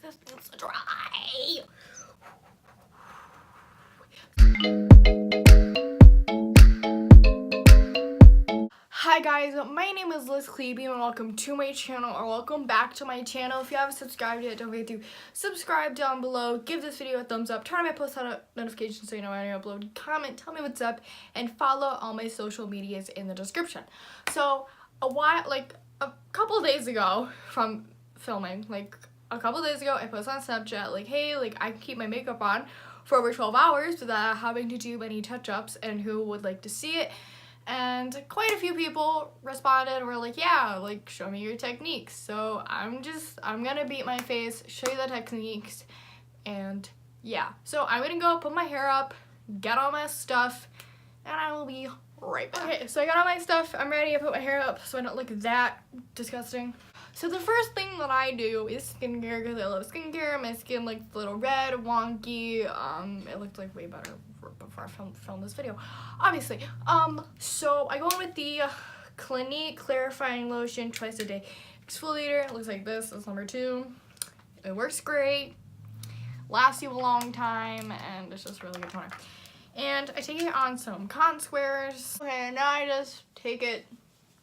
this feels so dry. Hi guys, my name is klebe and welcome to my channel, or welcome back to my channel. If you haven't subscribed yet, don't forget to subscribe down below, give this video a thumbs up, turn on my post notifications so you know when I upload, comment, tell me what's up, and follow all my social medias in the description. So a couple days ago from filming, I posted on Snapchat like, hey, I can keep my makeup on for over 12 hours without having to do any touch-ups, and who would like to see it. And quite a few people responded and were like, yeah, show me your techniques. So I'm gonna beat my face, show you the techniques, and yeah. So I'm gonna go put my hair up, get all my stuff, and I will be right back. Okay, so I got all my stuff, I'm ready to put my hair up so I don't look that disgusting. So the first thing that I do is skincare, because I love skincare. My skin looked a little red, wonky. It looked like way better before I filmed this video, obviously. So I go in with the Clinique Clarifying Lotion twice a day exfoliator. It looks like this. It's number 2. It works great, lasts you a long time, and it's just really good toner. And I take it on some cotton squares. Okay, and now I just take it.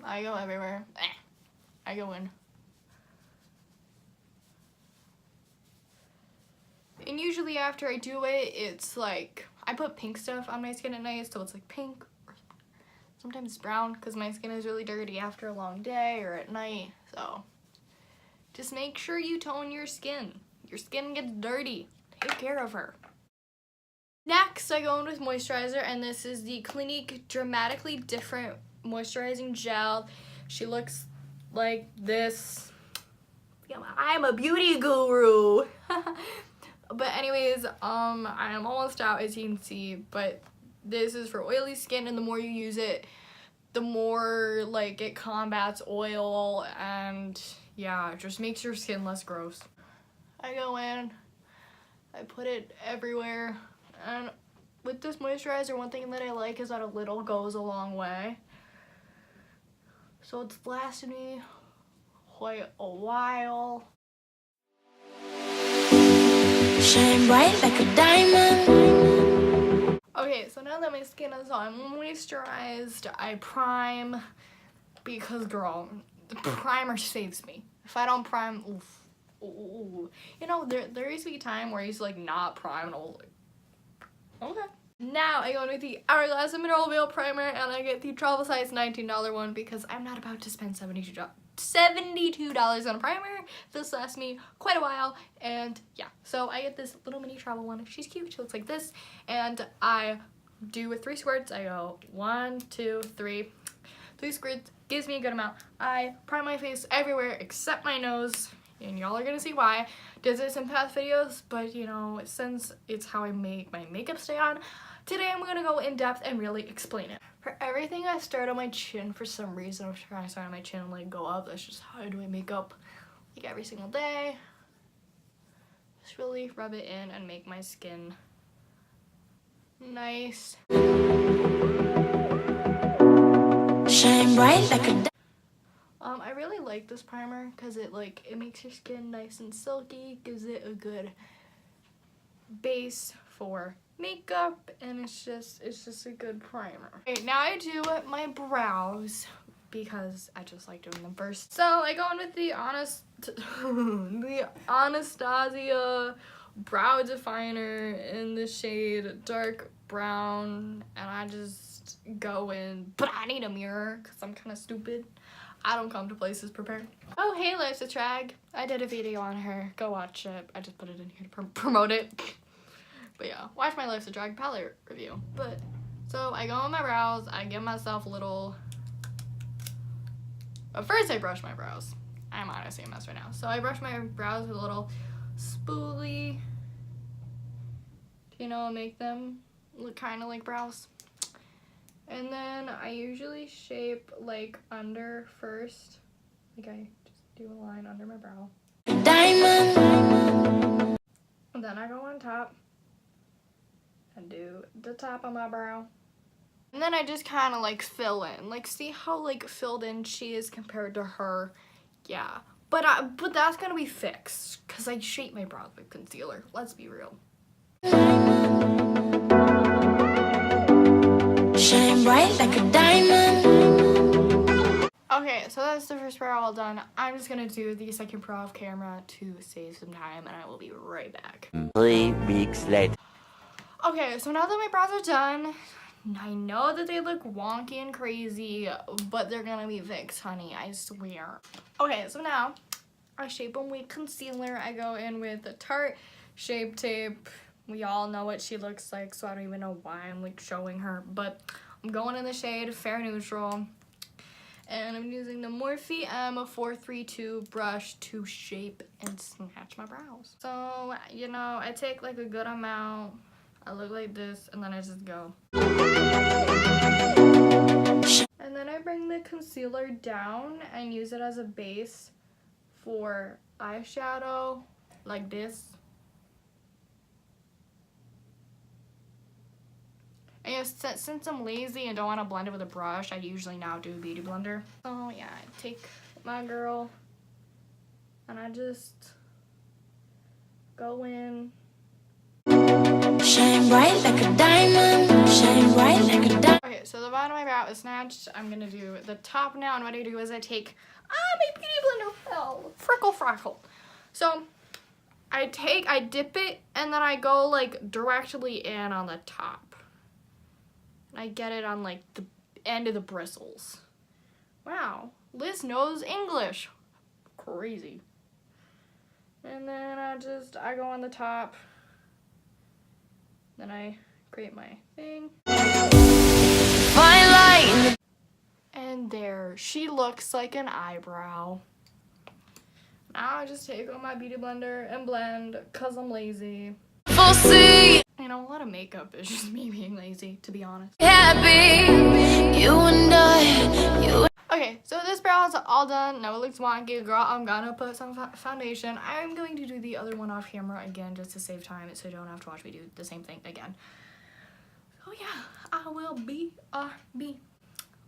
I go everywhere. I go in. And usually after I do it, it's like, I put pink stuff on my skin at night, so it's like pink, or sometimes brown, because my skin is really dirty after a long day or at night. So just make sure you tone your skin. Your skin gets dirty. Take care of her. Next, I go in with moisturizer, and this is the Clinique Dramatically Different Moisturizing Gel. She looks like this. I'm a beauty guru. But anyways, I am almost out, as you can see, but this is for oily skin, and the more you use it, the more it combats oil, and yeah, it just makes your skin less gross. I go in, I put it everywhere, and with this moisturizer, one thing that I like is that a little goes a long way. So it's lasted me quite a while. Shine bright like a diamond. Okay, so now that my skin is all moisturized, I prime, because girl, the primer saves me. If I don't prime, oof. Ooh. You know, there used to be a time where I used to not prime, and I was like, okay. Now I go with the Hourglass Mineral Veil Primer, and I get the travel size $19 one, because I'm not about to spend $72 on a primer. This lasts me quite a while, and yeah, so I get this little mini travel one. She's cute. She looks like this, and I do with 3 squirts. I go 1, 2, 3. 3 squirts gives me a good amount. I prime my face everywhere except my nose, and y'all are gonna see why. Did this in past videos, but you know, since it's how I make my makeup stay on, today I'm gonna go in depth and really explain it. For everything, I start on my chin. For some reason, I'm trying to start on my chin and go up. That's just how I do my makeup every single day. Just really rub it in and make my skin nice. Shine bright like a I really like this primer because it makes your skin nice and silky, gives it a good base for makeup, and it's just a good primer. Okay, now I do my brows because I just like doing them first. So I go in with the Anastasia Brow Definer in the shade Dark Brown, and I just go in, but I need a mirror because I'm kind of stupid. I don't come to places prepared. Oh, hey, Life's a Trag. I did a video on her. Go watch it. I just put it in here to promote it. But yeah, watch my Life's a Drag palette review. But, so I go on my brows, I give myself a little, but first I brush my brows. I'm honestly a mess right now. So I brush my brows with a little spoolie, you know, make them look kind of like brows. And then I usually shape under first. I just do a line under my brow. diamond. And then I go on top and do the top of my brow. And then I just kind of fill in. See how filled in she is compared to her? Yeah. But that's gonna be fixed because I shape my brows with concealer. Let's be real. Shine bright like a diamond. Okay, so that's the first brow all done. I'm just gonna do the second brow off camera to save some time, and I will be right back. 3 weeks later. Okay, so now that my brows are done, I know that they look wonky and crazy, but they're gonna be fixed, honey, I swear. Okay, so now I shape them with concealer. I go in with the Tarte Shape Tape. We all know what she looks like, so I don't even know why I'm like showing her, but I'm going in the shade Fair Neutral. And I'm using the Morphe M432 brush to shape and snatch my brows. So, you know, I take like a good amount. I look like this, and then I just go. And then I bring the concealer down and use it as a base for eyeshadow, like this. And yes, since I'm lazy and don't want to blend it with a brush, I usually now do a beauty blender. So yeah, I take my girl and I just go in. Shine bright like a diamond. Shine bright like a diamond. Okay, so the bottom of my brow is snatched. I'm gonna do the top now, and what I do is I take my beauty blender fell. Freckle. So I dip it, and then I go like directly in on the top. I get it on like the end of the bristles. Wow, Liz knows English. Crazy. And then I go on the top. Then I create my thing. Fine light. And there, she looks like an eyebrow. Now I just take on my beauty blender and blend, cause I'm lazy. Full sea. You know, a lot of makeup is just me being lazy, to be honest. Happy. You and I. Okay, so this brow is all done. Now it looks wonky, girl. I'm gonna put some foundation. I'm going to do the other one off camera again just to save time so you don't have to watch me do the same thing again. So yeah, I will be RB.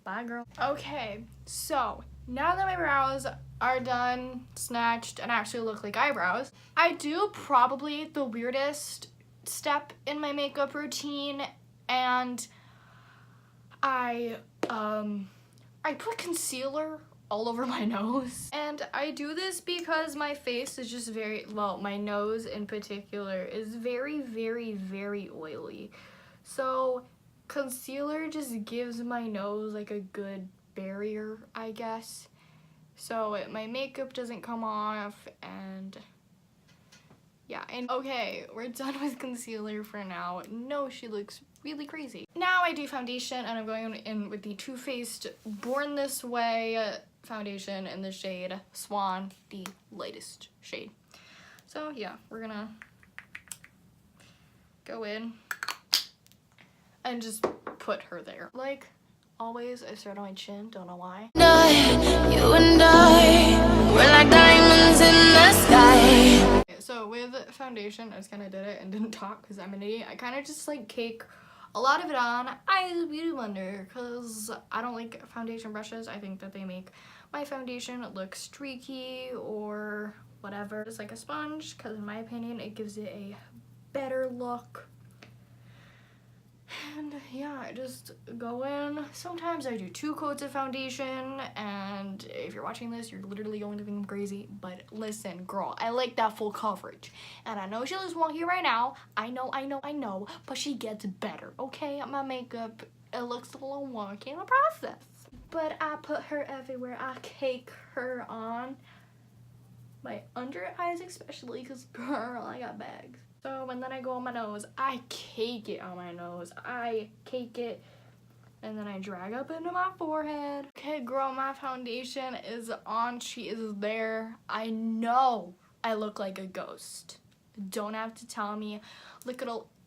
Bye, girl. Okay, so now that my brows are done, snatched, and actually look like eyebrows, I do probably the weirdest step in my makeup routine, and I put concealer all over my nose. And I do this because my face is just my nose in particular is very, very, very oily. So concealer just gives my nose like a good barrier, I guess. So my makeup doesn't come off, and yeah, and okay, we're done with concealer for now. No, she looks really crazy. Now I do foundation, and I'm going in with the Too Faced Born This Way foundation in the shade Swan, the lightest shade. So yeah, we're gonna go in and just put her there. Like always, I start on my chin, don't know why. You and I. We're like diamonds in the sky. Okay, so with foundation, I just kind of did it and didn't talk because I'm an idiot. I kind of just like cake a lot of it on. I use a beauty blender because I don't like foundation brushes. I think that they make my foundation look streaky or whatever. It's like a sponge because in my opinion, it gives it a better look. And yeah, I just go in. Sometimes I do 2 coats of foundation, and if you're watching this, you're literally going to think I'm crazy. But listen, girl, I like that full coverage. And I know she looks wonky right now. I know, but she gets better, okay? My makeup, it looks a little wonky in the process. But I put her everywhere. I cake her on my under eyes especially, because girl, I got bags. So, and then I go on my nose. I cake it on my nose. I cake it, and then I drag up into my forehead. Okay, girl, my foundation is on. She is there. I know I look like a ghost. Don't have to tell me.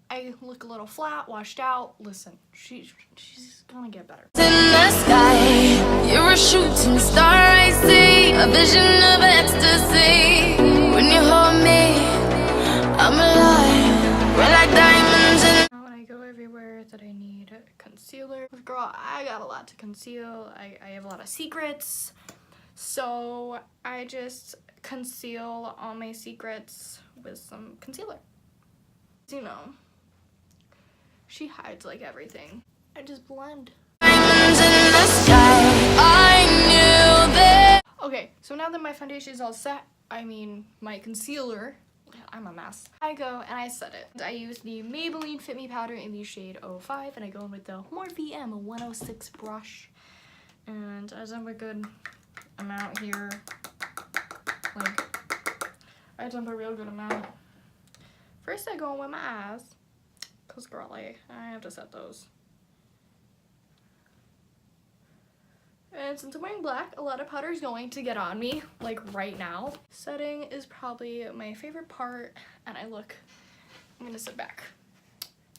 I look a little flat, washed out. Listen, she's gonna get better. In the sky, you're a shooting star, I see. A vision of ecstasy. When you hold me, I'm alive. We're like diamonds in. Now when I go everywhere that I need concealer. Girl, I got a lot to conceal. I have a lot of secrets. So I just conceal all my secrets with some concealer. You know, she hides like everything. I just blend. Diamonds in the sky. I knew that. Okay, so now that my foundation is all set, I mean my concealer, I'm a mess. I go and I set it. I use the Maybelline Fit Me powder in the shade 05, and I go in with the Morphe M106 brush. And I dump a good amount here. Like, I dump a real good amount. First I go in with my eyes, cause girly, I have to set those. And since I'm wearing black, a lot of powder is going to get on me, like right now. Setting is probably my favorite part, and I'm gonna sit back,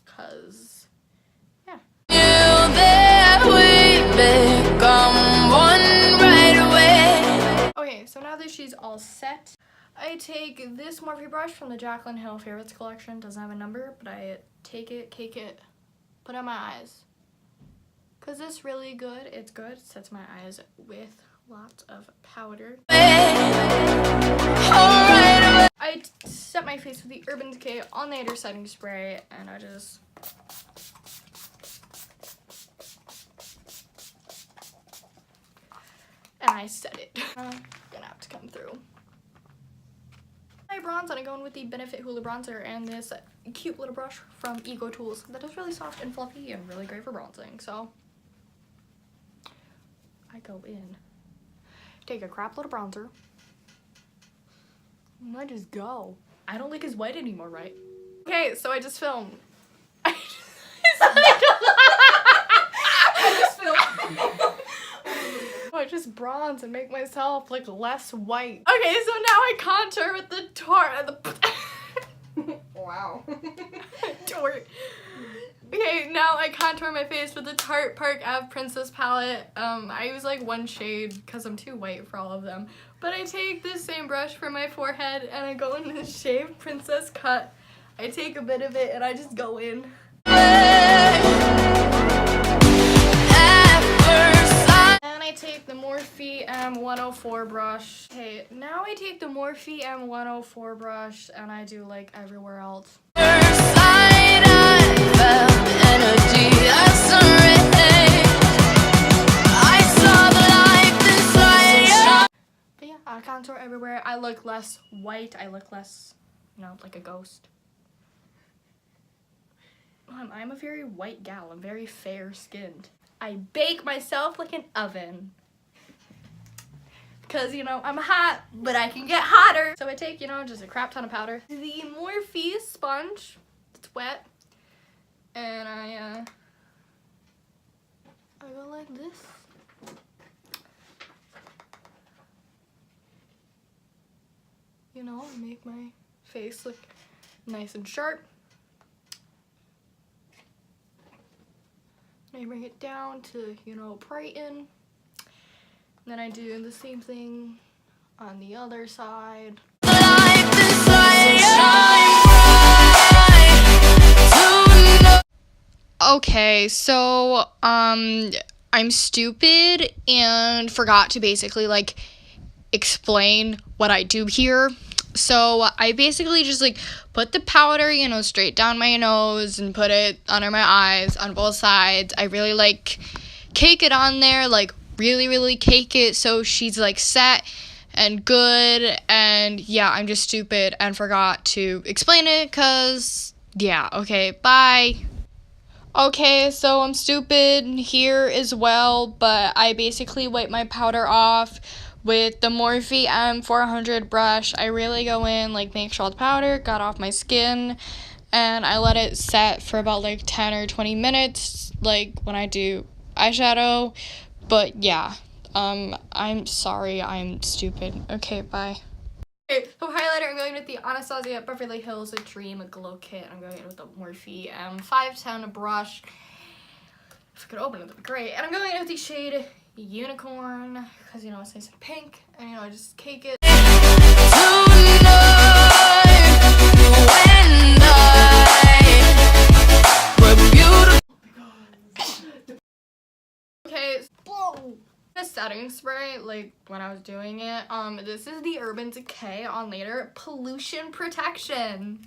cause, yeah. Knew that we'd become one right away. Okay, so now that she's all set, I take this Morphe brush from the Jaclyn Hill Favorites collection. Doesn't have a number, but I take it, cake it, put it on my eyes. Cause it's really good. It's good. It sets my eyes with lots of powder. I set my face with the Urban Decay All-Nighter Setting Spray, and I just set it. Gonna have to come through. I bronze, and I go in with the Benefit Hoola bronzer and this cute little brush from Ego Tools that is really soft and fluffy and really great for bronzing. So I go in, take a crap little bronzer, and I just go. I don't think it's white anymore, right? Okay, so I just filmed. I just bronze and make myself look less white. Okay, so now I contour with the wow. Okay, now I contour my face with the Tarte Park Ave Princess palette. I use like one shade because I'm too white for all of them. But I take this same brush for my forehead and I go in this shaved princess cut. I take a bit of it and I just go in. And I take the Morphe M104 brush. Okay, now I take the Morphe M104 brush and I do like everywhere else. But yeah, I contour everywhere. I look less white. I look less, you know, like a ghost. I'm a very white gal. I'm very fair skinned. I bake myself like an oven. Because, you know, I'm hot, but I can get hotter. So I take, you know, just a crap ton of powder. The Morphe sponge, it's wet. And I go like this. You know, make my face look nice and sharp. I bring it down to, you know, brighten. And then I do the same thing on the other side. Okay, so I'm stupid and forgot to basically like explain what I do here. So I basically just like put the powder, you know, straight down my nose and put it under my eyes on both sides. I really like cake it on there, like really cake it so she's like set and good. And yeah, I'm just stupid and forgot to explain it because yeah, okay, bye. Okay, so I'm stupid here as well, but I basically wipe my powder off with the Morphe M400 brush. I really go in, like, make sure all the powder got off my skin, and I let it set for about, like, 10 or 20 minutes, like, when I do eyeshadow. But, yeah, I'm sorry, I'm stupid. Okay, bye. Okay, for highlighter, I'm going with the Anastasia Beverly Hills Dream Glow Kit. I'm going in with the Morphe M510 brush. If I could open it, that'd be great. And I'm going in with the shade Unicorn, because, you know, it's nice and pink. And, you know, I just cake it. Okay, whoa. Just set setting spray, like when I was doing it. This is the Urban Decay On Later Pollution Protection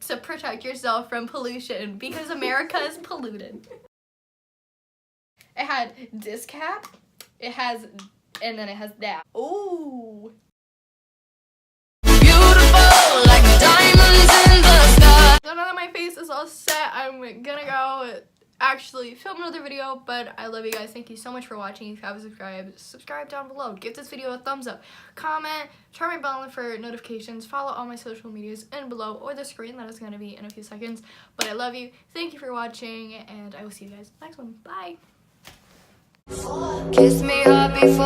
to protect yourself from pollution because America is polluted. It had this cap, it has, and then it has that. Ooh. Beautiful like diamonds in the sky. So now that my face is all set, I'm gonna go actually film another video, but I love you guys. Thank you so much for watching. If you haven't subscribed, subscribe down below. Give this video a thumbs up. Comment, turn my bell on for notifications. Follow all my social medias in below or the screen that is going to be in a few seconds. But I love you. Thank you for watching, and I will see you guys next one. Bye. Kiss me hard before